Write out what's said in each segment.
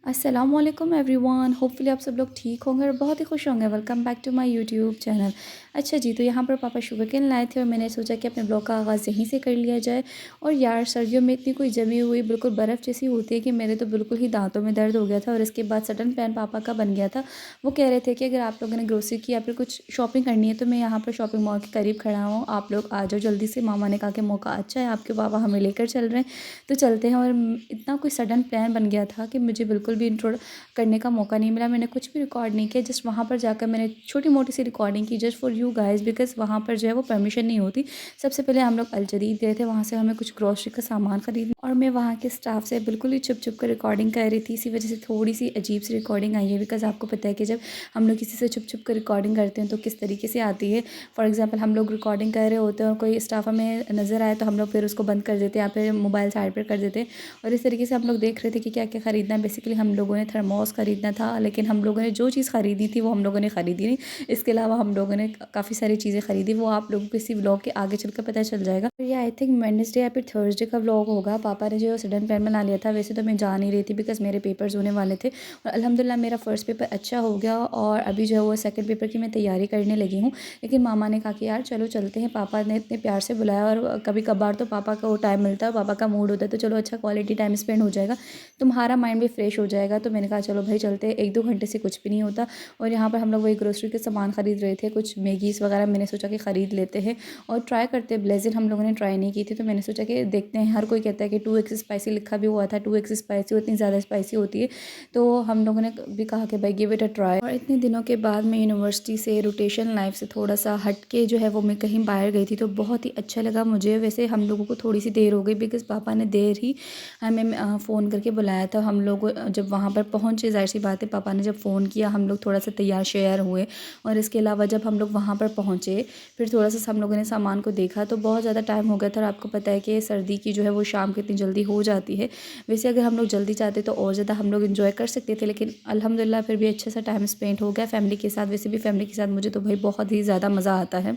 अस्सलामुअलैकुम everyone, hopefully आप सब लोग ठीक होंगे और बहुत ही खुश होंगे। Welcome back to my YouTube channel. अच्छा जी, तो यहाँ पर पापा शुगरकेन लाए थे और मैंने सोचा कि अपने ब्लॉग का आगाज़ यहीं से कर लिया जाए। और यार सर्दियों में इतनी कोई जमी हुई बिल्कुल बर्फ़ जैसी होती है कि मेरे तो बिल्कुल ही दांतों में दर्द हो गया था। और इसके बाद सडन प्लान पापा का बन गया था। वो कह रहे थे कि अगर आप लोगों ने ग्रोसरी की या फिर कुछ शॉपिंग करनी है तो मैं यहाँ पर शॉपिंग मॉल के करीब खड़ा हूँ, आप लोग आ जाओ जल्दी से। मामा ने कहा कि मौका अच्छा है, आपके पापा हमें लेकर चल रहे हैं तो चलते हैं। और इतना कोई सडन प्लान बन गया था कि मुझे बिल्कुल भी इंट्रो करने का मौका नहीं मिला। मैंने कुछ भी रिकॉर्ड नहीं किया, जस्ट वहाँ पर जाकर मैंने छोटी मोटी सी रिकॉर्डिंग की just for you guys, because वहाँ पर जो है वो परमिशन नहीं होती। सबसे पहले हम लोग अल जदीद गए थे, वहाँ से हमें कुछ ग्रोसरी का सामान खरीदना और मैं वहाँ के स्टाफ से बिल्कुल ही छुप छुप कर रिकॉर्डिंग कर रही थी। इसी वजह से थोड़ी सी अजीब सी रिकॉर्डिंग आई है, बिकॉज़ आपको पता है कि जब हम लोग किसी से छुप छुप कर रिकॉर्डिंग करते हैं तो किस तरीके से आती है। फॉर एग्जाम्पल हम लोग रिकॉर्डिंग कर रहे होते हैं और कोई स्टाफ हमें नज़र आए तो हम लोग फिर उसको बंद कर देते हैं या फिर मोबाइल साइड पर कर देते हैं। और इस तरीके से हम लोग देख रहे थे कि क्या क्या ख़रीदना है। बेसिकली हम लोगों ने थर्मोस ख़रीदना था, लेकिन हम लोगों ने जो चीज़ ख़रीदी थी वो हम लोगों ने ख़रीदी नहीं। इसके अलावा हम लोगों ने काफ़ी सारी चीज़ें ख़रीदी, वो आप लोगों को इसी व्लॉग के आगे चलकर पता चल जाएगा। तो ये आई थिंक वेडनेसडे या फिर थर्सडे का व्लॉग होगा। पापा ने जो सडन प्लान बना लिया था, वैसे तो मैं जा नहीं रही थी बिकॉज़ मेरे पेपर्स होने वाले थे और अल्हम्दुलिल्लाह मेरा फ़र्स्ट पेपर अच्छा हो गया और अभी जो है वो सेकंड पेपर की मैं तैयारी करने लगी हूँ। लेकिन मामा ने कहा कि यार चलो चलते हैं, पापा ने इतने प्यार से बुलाया और कभी कभार तो पापा को टाइम मिलता है, पापा का मूड होता है तो चलो अच्छा क्वालिटी टाइम स्पेंड हो जाएगा, तुम्हारा माइंड भी फ्रेश हो जाएगा। तो मैंने कहा चलो भाई चलते हैं, 1-2 घंटे से कुछ भी नहीं होता। और यहाँ पर हम लोग वही ग्रोसरी के सामान ख़रीद रहे थे, कुछ मैगीज़ वगैरह मैंने सोचा कि ख़रीद लेते हैं और ट्राई करते हैं। ब्लेज़र हम लोगों ने ट्राई नहीं की थी तो मैंने सोचा कि देखते हैं। हर कोई कहता है कि 2x स्पाइसी लिखा भी हुआ था, 2x स्पाइसी उतनी ज़्यादा स्पाइसी होती है। तो हम लोगों ने भी कहा कि भाई गिव इट अ ट्राई। और इतने दिनों के बाद मैं यूनिवर्सिटी से रोटेशन लाइफ से थोड़ा सा हट के जो है वो मैं कहीं बाहर गई थी तो बहुत ही अच्छा लगा मुझे। वैसे हम लोगों को थोड़ी सी देर हो गई बिकॉज़ पापा ने देर ही हमें फ़ोन करके बुलाया था। हम लोग जब वहाँ पर पहुँचे, ज़ाहिर-सी बात है पापा ने जब फ़ोन किया हम लोग थोड़ा-सा तैयार श्यार हुए। और इसके अलावा जब हम लोग वहाँ पर पहुँचे, फिर थोड़ा-सा हम लोगों ने सामान को देखा तो बहुत ज़्यादा टाइम हो गया था। और आपको पता है कि सर्दी की जो है वो शाम कितनी जल्दी हो जाती है। वैसे अगर हम लोग जल्दी चाहते तो और ज़्यादा हम लोग एन्जॉय कर सकते थे, लेकिन अल्हम्दुलिल्लाह फिर भी अच्छा सा टाइम स्पेंड हो गया फैमिली के साथ। वैसे भी फैमिली के साथ मुझे तो भाई बहुत ही ज़्यादा मज़ा आता है।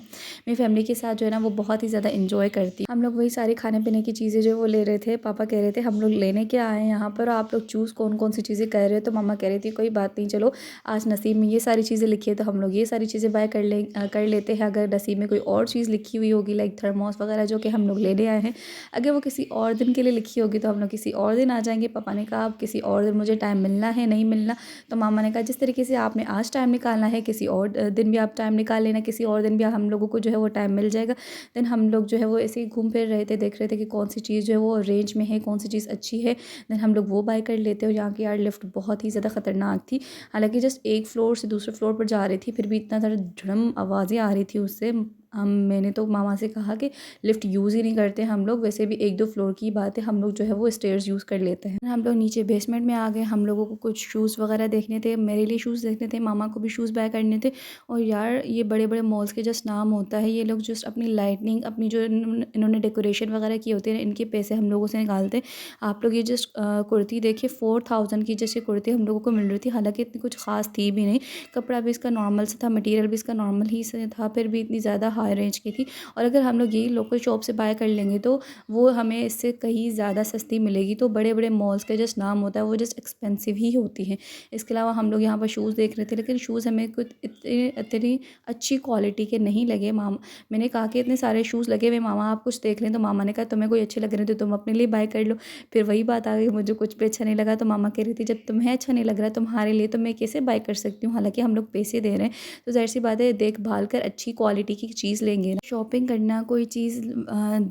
मैं फैमिली के साथ जो है ना वो बहुत ही ज़्यादा एन्जॉय करती हूँ। हम लोग वही सारी खाने-पीने की चीज़ें जो है वो ले रहे थे। पापा कह रहे थे हम लोग लेने क्या आए हैं यहाँ पर, आप लोग चूज़ कौन-कौन सी चीज़ें कर रहे हो। तो मम्मा कह रही थी कोई बात नहीं, चलो आज नसीब में ये सारी चीज़ें लिखी है तो हम लोग ये सारी चीज़ें बाय कर लेते हैं। अगर नसीब में कोई और चीज़ लिखी हुई होगी लाइक थर्मोस वगैरह जो कि हम लोग लेने आए हैं, अगर वो किसी और दिन के लिए लिखी होगी तो हम लोग किसी और दिन आ जाएँगे। पापा ने कहा अब किसी और दिन मुझे टाइम मिलना है, नहीं मिलना। तो मामा ने कहा जिस तरीके से आपने आज टाइम निकालना है किसी और दिन भी आप टाइम निकाल लेना, किसी और दिन भी हम लोगों को जो है वो टाइम मिल जाएगा। देन हम लोग जो है वो ऐसे ही घूम फिर रहे थे, देख रहे थे कि कौन सी चीज़ जो है वो रेंज में है, कौन सी चीज़ अच्छी है, देन हम लोग वो बाय कर लेते। और यहाँ की यार लिफ्ट बहुत ही ज़्यादा ख़तरनाक थी। हालाँकि जस्ट एक फ्लोर से दूसरे फ्लोर पर जा रही थी, फिर भी इतना ज़्यादा झड़म आवाज़ें आ रही थी उससे। मैंने तो मामा से कहा कि लिफ्ट यूज़ ही नहीं करते हम लोग, वैसे भी 1-2 फ्लोर की बात है, हम लोग जो है वो स्टेयर्स यूज़ कर लेते हैं। हम लोग नीचे बेसमेंट में आ गए, हम लोगों को कुछ शूज़ वगैरह देखने थे, मेरे लिए शूज़ देखने थे, मामा को भी शूज़ बाय करने थे। और यार ये बड़े-बड़े मॉल्स के जस्ट नाम होता है, ये लोग जस्ट अपनी लाइटनिंग, अपनी जो इन्होंने डेकोरेशन वगैरह की होती है, इनके पैसे हम लोगों से निकालते हैं। आप लोग ये जस्ट कुर्ती देखिए 4000 की जैसे कुर्ती हम लोगों को मिल रही थी, हालाँकि इतनी कुछ ख़ास थी भी नहीं। कपड़ा भी इसका नॉर्मल सा था, मटीरियल भी इसका नॉर्मल ही से था, फिर भी इतनी ज़्यादा हाई रेंज की थी। और अगर हम लोग यही लोकल शॉप से बाय कर लेंगे तो वो हमें इससे कहीं ज़्यादा सस्ती मिलेगी। तो बड़े-बड़े मॉल्स का जस्ट नाम होता है वो जस्ट एक्सपेंसिव ही होती हैं। इसके अलावा हम लोग यहाँ पर शूज़ देख रहे थे, लेकिन शूज़ हमें कुछ इतने इतनी अच्छी क्वालिटी के नहीं लगे। मैंने कहा कि इतने सारे शूज़ लगे हुए मामा आप कुछ देख लें, तो मामा ने कहा तुम्हें कोई अच्छे लग रहे हैं तो तुम अपने लिए बाय कर लो। फिर वही बात आ गई, मुझे कुछ भी अच्छा नहीं लगा तो मामा कह रही थी जब तुम्हें अच्छा नहीं लग रहा तुम्हारे लिए तो मैं कैसे बाय कर सकती हूँ, हालाँकि हम लोग पैसे दे रहे हैं तो ज़ाहिर-सी बात है देखभाल कर अच्छी क्वालिटी की चीज़ लेंगे ना। शॉपिंग करना, कोई चीज़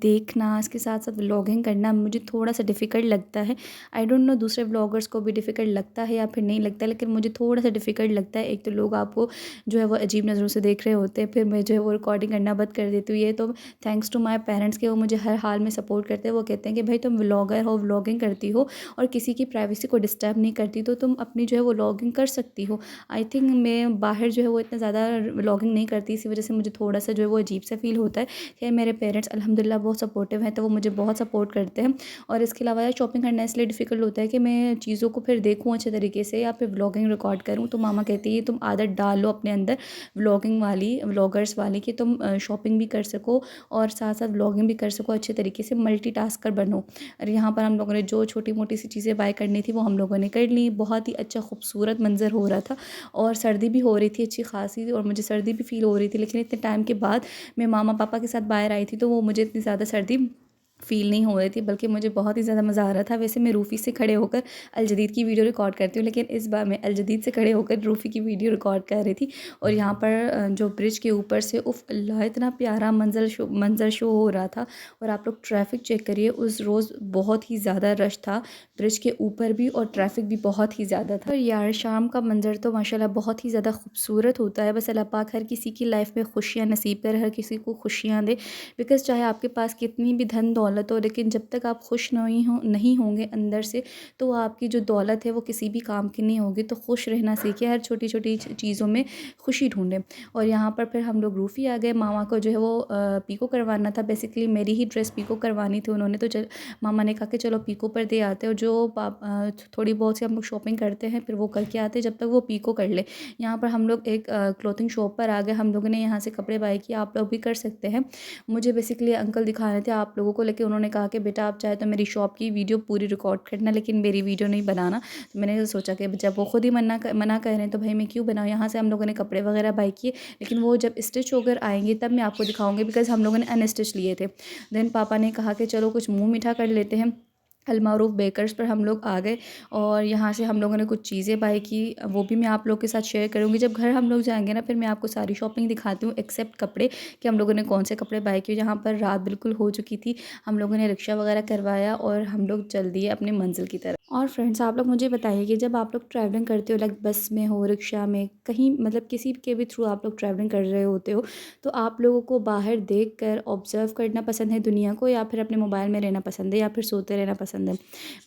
देखना, इसके साथ-साथ व्लॉगिंग करना मुझे थोड़ा-सा डिफ़िकल्ट लगता है। आई डोंट नो दूसरे व्लॉगर्स को भी डिफ़िकल्ट लगता है या फिर नहीं लगता, लेकिन मुझे थोड़ा-सा डिफ़िकल्ट लगता है। एक तो लोग आपको जो है वो अजीब नज़रों से देख रहे होते हैं, फिर मैं जो है वो रिकॉर्डिंग करना बंद कर देती हूँ। ये तो थैंक्स टू माय पेरेंट्स के वो मुझे हर हाल में सपोर्ट करते हैं। वो कहते हैं कि भाई तुम व्लॉगर हो, व्लॉगिंग करती हो और किसी की प्राइवेसी को डिस्टर्ब नहीं करती, तो तुम अपनी जो है वो व्लॉगिंग कर सकती हो। आई थिंक मैं बाहर जो है वो इतना ज़्यादा व्लॉगिंग नहीं करती, इसी वजह से मुझे थोड़ा-सा जो है वो अजीब सा फ़ील होता है। खैर मेरे पेरेंट्स अल्हम्दुलिल्लाह बहुत सपोर्टिव हैं, तो वो मुझे बहुत सपोर्ट करते हैं। और इसके अलावा यार शॉपिंग करना इसलिए डिफ़िकल्ट होता है कि मैं चीज़ों को फिर देखूँ अच्छे तरीके से या फिर व्लॉगिंग रिकॉर्ड करूँ। तो मामा कहती है तुम आदत डाल लो अपने अंदर व्लॉगिंग वाली, व्लॉगर्स वाली, कि तुम शॉपिंग भी कर सको और साथ साथ व्लॉगिंग भी कर सको अच्छे तरीके से, मल्टीटास्कर बनो। और यहाँ पर हम लोगों ने जो छोटी मोटी सी चीज़ें बाय करनी थी वो हम लोगों ने कर ली। बहुत ही अच्छा खूबसूरत मंज़र हो रहा था और सर्दी भी हो रही थी अच्छी खासी, और मुझे सर्दी भी फ़ील हो रही थी। लेकिन इतने टाइम के बाद मैं मामा पापा के साथ बाहर आई थी तो वो मुझे इतनी ज़्यादा सर्दी फ़ील नहीं हो रही थी, बल्कि मुझे बहुत ही ज़्यादा मज़ा आ रहा था। वैसे मैं रूफ़ी से खड़े होकर अल जदीद की वीडियो रिकॉर्ड करती हूँ, लेकिन इस बार मैं अल जदीद से खड़े होकर रूफ़ी की वीडियो रिकॉर्ड कर रही थी। और यहाँ पर जो ब्रिज के ऊपर से उफ़ अल्लाह इतना प्यारा मंज़र शो हो रहा था। और आप लोग ट्रैफ़िक चेक करिए, उस रोज़ बहुत ही ज़्यादा रश था ब्रिज के ऊपर भी, और ट्रैफ़िक भी बहुत ही ज़्यादा था। और यार शाम का मंज़र तो माशाल्लाह बहुत ही ज़्यादा खूबसूरत होता है। बस अल्लाह पाक हर किसी की लाइफ़ में खुशियाँ नसीब करे, हर किसी को खुशियाँ दे। बिकॉज़ चाहे आपके पास कितनी भी धन दौलत हो, लेकिन जब तक आप खुश नहीं होंगे अंदर से, तो आपकी जो दौलत है वो किसी भी काम की नहीं होगी। तो खुश रहना सीखिए, हर छोटी छोटी चीज़ों में खुशी ढूंढें। और यहाँ पर फिर हम लोग रूफ़ी आ गए। मामा को जो है वो पीको करवाना था, बेसिकली मेरी ही ड्रेस पीको करवानी थी उन्होंने। तो मामा ने कहा कि चलो पीको पर दे आते, और जो थोड़ी बहुत सी हम लोग शॉपिंग करते हैं फिर वो करके आते जब तक वो पीको कर ले। यहाँ पर हम लोग एक क्लोथिंग शॉप पर आ गए। हम लोगों ने यहाँ से कपड़े बाय किए, आप लोग भी कर सकते हैं। मुझे बेसिकली अंकल दिखा रहे थे आप लोगों को, लेकिन उन्होंने कहा कि बेटा आप चाहे तो मेरी शॉप की वीडियो पूरी रिकॉर्ड करना, लेकिन मेरी वीडियो नहीं बनाना। तो मैंने सोचा कि जब वो खुद ही मना कर रहे हैं तो भाई मैं क्यों बनाऊँ। यहाँ से हम लोगों ने कपड़े वगैरह बाय किए, लेकिन वो जब स्टिच होकर आएंगे तब मैं आपको दिखाऊंगी, बिकॉज़ हम लोगों ने अनस्टिच लिए थे। देन पापा ने कहा कि चलो कुछ मुँह मीठा कर लेते हैं। अलमारूफ बेकर्स पर हम लोग आ गए, और यहाँ से हम लोगों ने कुछ चीज़ें बाय की, वो भी मैं आप लोग के साथ शेयर करूँगी। जब घर हम लोग जाएंगे ना फिर मैं आपको सारी शॉपिंग दिखाती हूँ, एक्सेप्ट कपड़े, कि हम लोगों ने कौन से कपड़े बाय किए। यहाँ पर रात बिल्कुल हो चुकी थी, हम लोगों ने रिक्शा वगैरह करवाया और हम लोग चल दिए अपनी मंजिल की तरफ। और फ्रेंड्स आप लोग मुझे बताइए कि जब आप लोग ट्रैवलिंग करते हो, लाइक बस में हो, रिक्शा में, कहीं मतलब किसी के भी थ्रू आप लोग ट्रैवलिंग कर रहे होते हो, तो आप लोगों को बाहर देख कर ऑब्ज़र्व करना पसंद है दुनिया को, या फिर अपने मोबाइल में रहना पसंद है, या फिर सोते रहना पसंद है।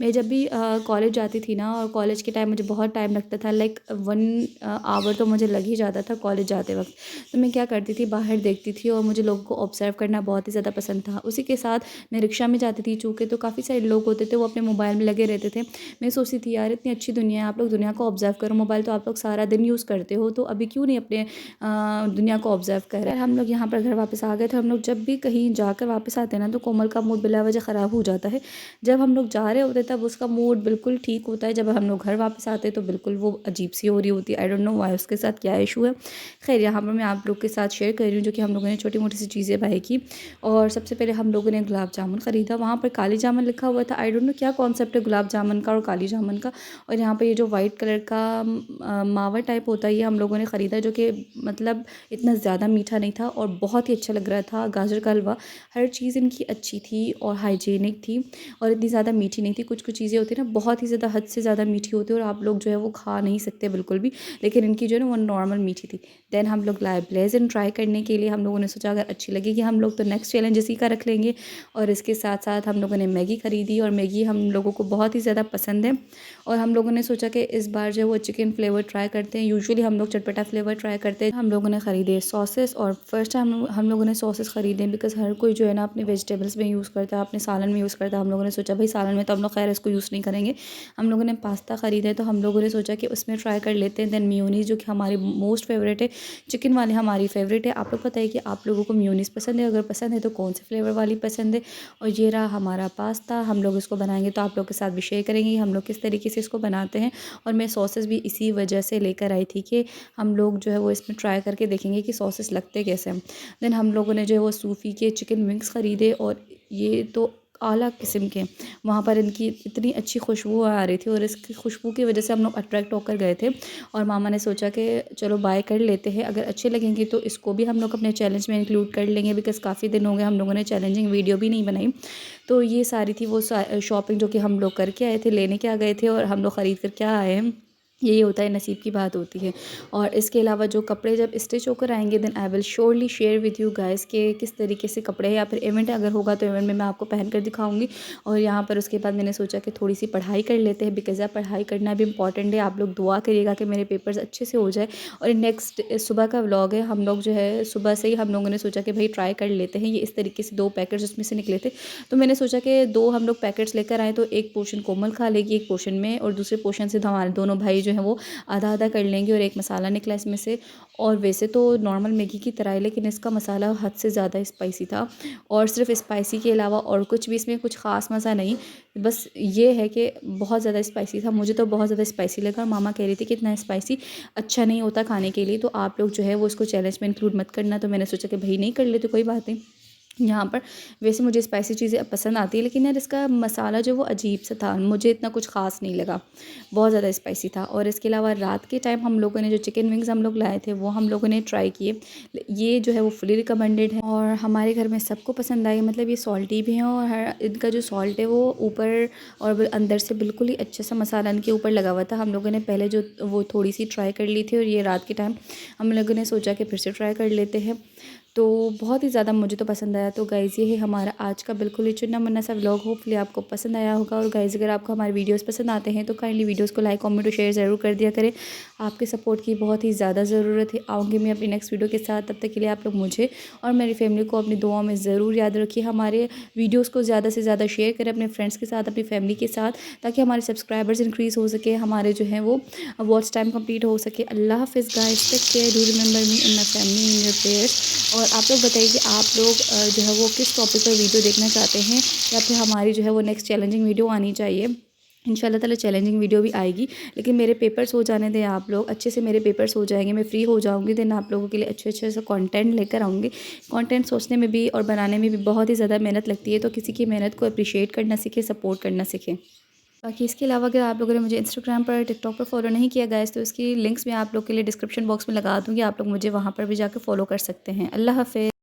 मैं जब भी कॉलेज जाती थी ना, और कॉलेज के टाइम मुझे बहुत टाइम लगता था, लाइक 1 आवर तो मुझे लग ही जाता था कॉलेज जाते वक्त। तो मैं क्या करती थी, बाहर देखती थी, और मुझे लोगों को ऑब्ज़र्व करना बहुत ही ज़्यादा पसंद था। उसी के साथ मैं रिक्शा में जाती थी, चूँकि तो काफ़ी सारे लोग होते थे वो अपने मोबाइल में लगे रहते थे। मैं सोचती थी यार इतनी अच्छी दुनिया है, आप लोग दुनिया को ऑब्ज़र्व करो। मोबाइल तो आप लोग सारा दिन यूज़ करते हो, तो अभी क्यों नहीं अपने दुनिया को ऑब्ज़र्व कर रहे हैं। हम लोग यहाँ पर घर वापस आ गए थे। हम लोग जब भी कहीं जाकर वापस आते हैं ना, तो कोमल का मूड बिला वजह ख़राब हो जाता है। जब हम लोग जा रहे होते तब उसका मूड बिल्कुल ठीक होता है, जब हम लोग घर वापस आते हैं तो बिल्कुल वो अजीब सी हो रही होती है। आई डोंट नो वाई, उसके साथ क्या इशू है। खैर यहाँ पर मैं आप लोग के साथ शेयर कर रही हूँ जो कि हम लोगों ने छोटी मोटी सी चीज़ें बाय की। और सबसे पहले हम लोगों ने गुलाब जामुन ख़रीदा। वहाँ पर काली जामुन लिखा हुआ था, आई डोंट नो क्या कॉन्सेप्ट है गुलाब जामुन का और काली जामुन का। और यहाँ पर ये जो वाइट कलर का मावा टाइप होता है, ये हम लोगों ने ख़रीदा, जो कि मतलब इतना ज़्यादा मीठा नहीं था और बहुत ही अच्छा लग रहा था। गाजर का हलवा, हर चीज़ इनकी अच्छी थी और हाइजीनिक थी, और इतनी ज़्यादा मीठी नहीं थी। कुछ कुछ चीज़ें होती हैं ना बहुत ही ज़्यादा हद से ज़्यादा मीठी होती है, और आप लोग जो है वो खा नहीं सकते बिल्कुल भी, लेकिन इनकी जो है ना वो नॉर्मल मीठी थी। देन हम लोग लाए ब्लेज़न ट्राई करने के लिए। हम लोगों ने सोचा अगर अच्छी लगेगी हम लोग तो नेक्स्ट चैलेंज इसी का रख लेंगे। और इसके साथ साथ हम लोगों ने मैगी ख़रीदी, और मैगी हम लोगों को बहुत ही ज़्यादा पसंद है। और हम लोगों ने सोचा कि इस बार जो है वो चिकन फ्लेवर ट्राई करते हैं। यूजुअली हम लोग चटपटा फ्लेवर ट्राई करते हैं। हम लोगों ने ख़रीदे सॉसेस, और फर्स्ट टाइम हम लोगों ने सॉसेस ख़रीदे, बिकॉज़ हर कोई जो है ना अपने वेजिटेबल्स में यूज़ करता है, अपने सालन में यूज़ करता है। हम लोगों ने सोचा भाई सालन में तो हम लोग खैर इसको यूज़ नहीं करेंगे। हम लोगों ने पास्ता ख़रीदा है, तो हम लोगों ने सोचा कि उसमें ट्राई कर लेते हैं। देन मेयोनीज़, जो कि हमारी मोस्ट फेवरेट है, चिकन वाली हमारी फेवरेट है। आप लोग बताइए कि आप लोगों को मेयोनीज़ पसंद है, अगर पसंद है तो कौन से फ्लेवर वाली पसंद है। और ये रहा हमारा पास्ता। हम लोग इसको बनाएंगे तो आप लोग के साथ भी शेयर करेंगे हम लोग किस तरीके से इसको बनाते हैं। और मैं सॉसेस भी इसी वजह से लेकर आई थी कि हम लोग जो है वो इसमें ट्राई करके देखेंगे कि सॉसेस लगते कैसे हैं। देन हम लोगों ने जो है वो सूफ़ी के चिकन विंग्स ख़रीदे, और ये तो आला किस्म के, वहाँ पर इनकी इतनी अच्छी खुशबू आ रही थी, और इसकी खुशबू की वजह से हम लोग अट्रैक्ट होकर गए थे। और मामा ने सोचा कि चलो बाय कर लेते हैं, अगर अच्छे लगेंगे तो इसको भी हम लोग अपने चैलेंज में इंक्लूड कर लेंगे, बिकॉज़ काफ़ी दिन हो गए हम लोगों ने चैलेंजिंग वीडियो भी नहीं बनाई। तो ये सारी थी वो शॉपिंग जो कि हम लोग करके आए थे, लेने क्या गए थे और हम लोग ख़रीद कर क्या आए हैं। यही होता है, नसीब की बात होती है। और इसके अलावा जो कपड़े जब स्टिच होकर आएंगे then I will surely share with you guys कि किस तरीके से कपड़े हैं, या फिर इवेंट अगर होगा तो इवेंट में मैं आपको पहन कर दिखाऊंगी। और यहाँ पर उसके बाद मैंने सोचा कि थोड़ी सी पढ़ाई कर लेते हैं, बिकॉज़ पढ़ाई करना भी इंपॉर्टेंट है। आप लोग दुआ करिएगा कि मेरे पेपर्स अच्छे से हो जाए। और नेक्स्ट सुबह का व्लॉग है, हम लोग जो है सुबह से ही हम लोगों ने सोचा कि भाई ट्राई कर लेते हैं। ये इस तरीके से 2 पैकेट्स उसमें से निकले थे, तो मैंने सोचा कि 2 हम लोग पैकेट्स लेकर आए, तो एक पोर्शन कोमल खा लेगी एक पोर्शन में, और दूसरे पोर्शन से तो हमारे दोनों भाई जो हैं वो आधा आधा कर लेंगे। और एक मसाला निकला इसमें से, और वैसे तो नॉर्मल मैगी की तरह है, लेकिन इसका मसाला हद से ज़्यादा स्पाइसी था। और सिर्फ स्पाइसी के अलावा और कुछ भी इसमें कुछ ख़ास मज़ा नहीं, बस ये है कि बहुत ज़्यादा स्पाइसी था। मुझे तो बहुत ज़्यादा स्पाइसी लगा, और मामा कह रही थी कि इतना स्पाइसी अच्छा नहीं होता खाने के लिए, तो आप लोग जो है वो इसको चैलेंज में इंक्लूड मत करना। तो मैंने सोचा कि भाई नहीं कर लेते, कोई बात नहीं। यहाँ पर वैसे मुझे स्पाइसी चीज़ें पसंद आती है, लेकिन यार इसका मसाला जो वो अजीब सा था, मुझे इतना कुछ ख़ास नहीं लगा, बहुत ज़्यादा स्पाइसी था। और इसके अलावा रात के टाइम हम लोगों ने जो चिकन विंग्स हम लोग लाए थे वो हम लोगों ने ट्राई किए। ये जो है वो फुली रिकमेंडेड है और हमारे घर में सबको पसंद आई। मतलब ये सॉल्टी भी हैं, और हर इनका जो सॉल्ट है वो ऊपर और अंदर से बिल्कुल ही अच्छा सा मसाला इनके ऊपर लगा हुआ था। हम लोगों ने पहले जो वो थोड़ी सी ट्राई कर ली थी, और ये रात के टाइम हम लोगों ने सोचा कि फिर से ट्राई कर लेते हैं। तो बहुत ही ज़्यादा मुझे तो पसंद आया। तो गाइज़ ये है हमारा आज का बिल्कुल ही चुना मुन्ना सा व्लॉग, होपफुली आपको पसंद आया होगा। और गाइज़ अगर आपको हमारे वीडियोस पसंद आते हैं तो काइंडली वीडियोस को लाइक कमेंट और शेयर ज़रूर कर दिया करें। आपके सपोर्ट की बहुत ही ज़्यादा ज़रूरत है। आऊँगी मैं अपनी नेक्स्ट वीडियो के साथ, तब तक के लिए आप लोग मुझे और मेरी फैमिली को अपनी दुआओं में ज़रूर याद रखिए। हमारे वीडियोज़ को ज़्यादा से ज़्यादा शेयर करें अपने फ्रेंड्स के साथ, अपनी फैमिली के साथ, ताकि हमारे सब्सक्राइबर्स इंक्रीज़ हो सके, हमारे जो है वो वॉच टाइम कंप्लीट हो सके। अल्लाह हाफ़िज़ guys, take care, do remember me in my family in your prayers. और आप लोग बताइए कि आप लोग जो है वो किस टॉपिक पर वीडियो देखना चाहते हैं, या फिर हमारी जो है वो नेक्स्ट चैलेंजिंग वीडियो आनी चाहिए। इंशाल्लाह ताला चैलेंजिंग वीडियो भी आएगी, लेकिन मेरे पेपर्स हो जाने दें आप लोग, अच्छे से मेरे पेपर्स हो जाएंगे, मैं फ्री हो जाऊंगी, देन आप लोगों के लिए अच्छे अच्छे से कंटेंट लेकर आऊँगी। कंटेंट सोचने में भी और बनाने में भी बहुत ही ज़्यादा मेहनत लगती है, तो किसी की मेहनत को अप्रिशिएट करना सीखें, सपोर्ट करना सीखें। बाकी इसके अलावा अगर आप लोगों ने मुझे इंस्टाग्राम पर टिकटॉक पर फॉलो नहीं किया गाइस, तो इसकी लिंक्स मैं आप लोग के लिए डिस्क्रिप्शन बॉक्स में लगा दूँगी, आप लोग मुझे वहाँ पर भी जाकर फॉलो कर सकते हैं। अल्लाह हाफ़िज़।